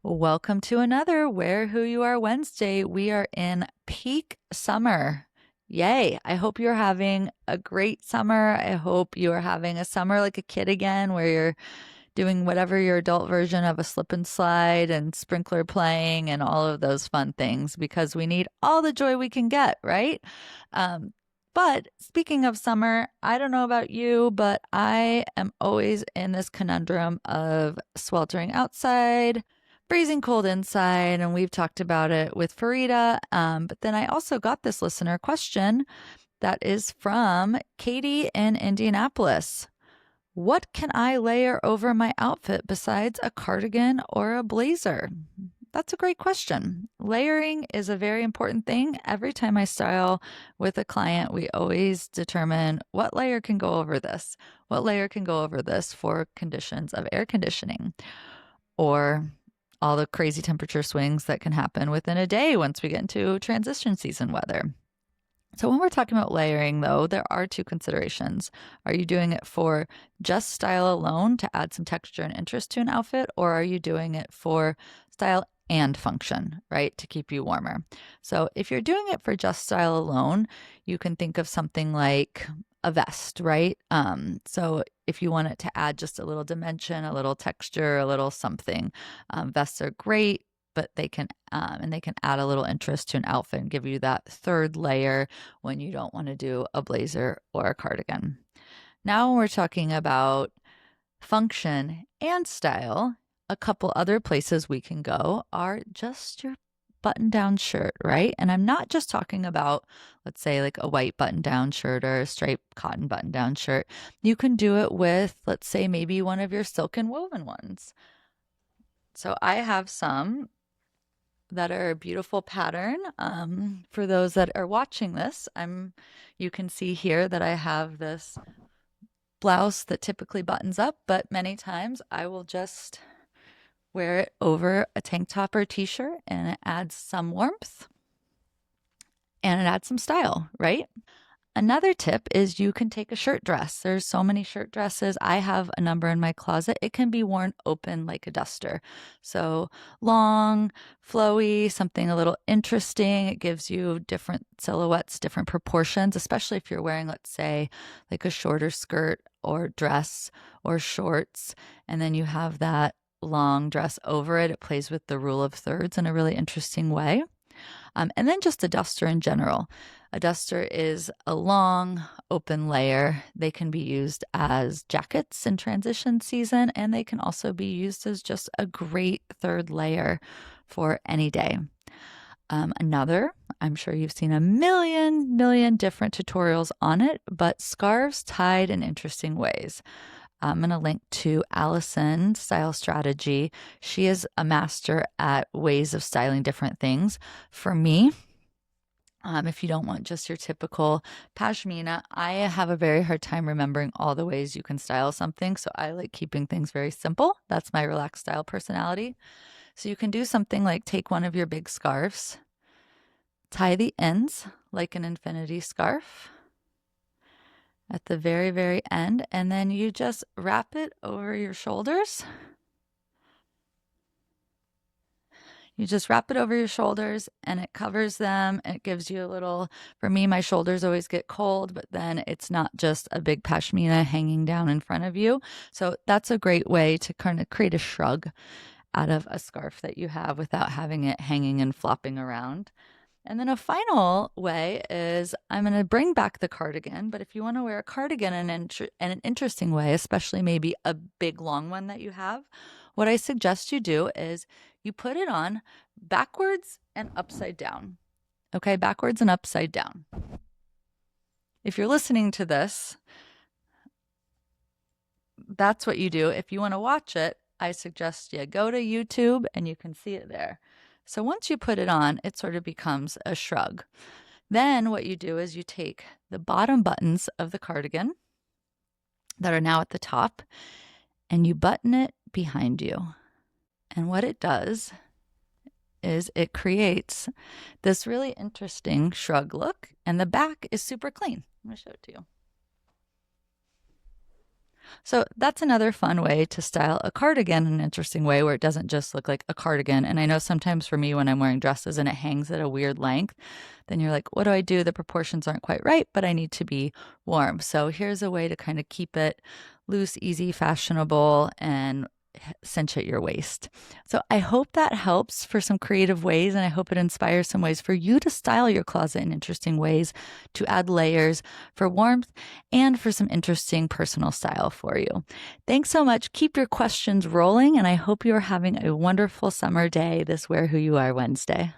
Welcome to another Wear Who You Are Wednesday. We are in peak summer. Yay. I hope you're having a great summer. I hope you are having a summer like a kid again, where you're doing whatever your adult version of a slip and slide and sprinkler playing and all of those fun things, because we need all the joy we can get, right? Um, but speaking of summer, I don't know about you, but I am always in this conundrum of sweltering outside, freezing cold inside, and we've talked about it with Farida. But then I also got this listener question that is from Katie in Indianapolis. What can I layer over my outfit besides a cardigan or a blazer? That's a great question. Layering is a very important thing. Every time I style with a client, we always determine what layer can go over this, what layer can go over this for conditions of air conditioning, or all the crazy temperature swings that can happen within a day once we get into transition season weather. So when we're talking about layering, though, there are two considerations. Are you doing it for just style alone to add some texture and interest to an outfit, or are you doing it for style and function, right, to keep you warmer? So if you're doing it for just style alone, you can think of something like a vest, right? So if you want it to add just a little dimension, a little texture, a little something, vests are great, but they can add a little interest to an outfit and give you that third layer when you don't want to do a blazer or a cardigan. Now, when we're talking about function and style, a couple other places we can go are just your button-down shirt, right? And I'm not just talking about, let's say, like a white button-down shirt or a striped cotton button-down shirt. You can do it with, let's say, maybe one of your silk and woven ones. So I have some that are a beautiful pattern. For those that are watching this, you can see here that I have this blouse that typically buttons up, but many times I will just wear it over a tank top or t-shirt, and it adds some warmth and it adds some style, right? Another tip is you can take a shirt dress. There's so many shirt dresses. I have a number in my closet. It can be worn open like a duster. So long, flowy, something a little interesting. It gives you different silhouettes, different proportions, especially if you're wearing, let's say, like a shorter skirt or dress or shorts, and then you have that long dress over it. It plays with the rule of thirds in a really interesting way. And then just a duster in general. A duster is a long, open layer. They can be used as jackets in transition season, and they can also be used as just a great third layer for any day. I'm sure you've seen a million different tutorials on it, but scarves tied in interesting ways. I'm going to link to Allison's Style Strategy. She is a master at ways of styling different things. For me, if you don't want just your typical pashmina, I have a very hard time remembering all the ways you can style something. So I like keeping things very simple. That's my relaxed style personality. So you can do something like take one of your big scarves, tie the ends like an infinity scarf at the very end, and then you just wrap it over your shoulders. You just wrap it over your shoulders and it covers them. It gives you a little, for me, my shoulders always get cold, but then it's not just a big pashmina hanging down in front of you. So that's a great way to kind of create a shrug out of a scarf that you have without having it hanging and flopping around. And then a final way is I'm going to bring back the cardigan, but if you want to wear a cardigan in an interesting way, especially maybe a big long one that you have, what I suggest you do is you put it on backwards and upside down. Okay, backwards and upside down. If you're listening to this, that's what you do. If you want to watch it, I suggest you go to YouTube and you can see it there. So once you put it on, it sort of becomes a shrug. Then what you do is you take the bottom buttons of the cardigan that are now at the top and you button it behind you. And what it does is it creates this really interesting shrug look, and the back is super clean. I'm going to show it to you. So that's another fun way to style a cardigan in an interesting way where it doesn't just look like a cardigan. And I know sometimes for me when I'm wearing dresses and it hangs at a weird length, then you're like, what do I do? The proportions aren't quite right, but I need to be warm. So here's a way to kind of keep it loose, easy, fashionable, and cinch at your waist. So I hope that helps for some creative ways, and I hope it inspires some ways for you to style your closet in interesting ways to add layers for warmth and for some interesting personal style for you. Thanks so much. Keep your questions rolling, and I hope you're having a wonderful summer day this Wear Who You Are Wednesday.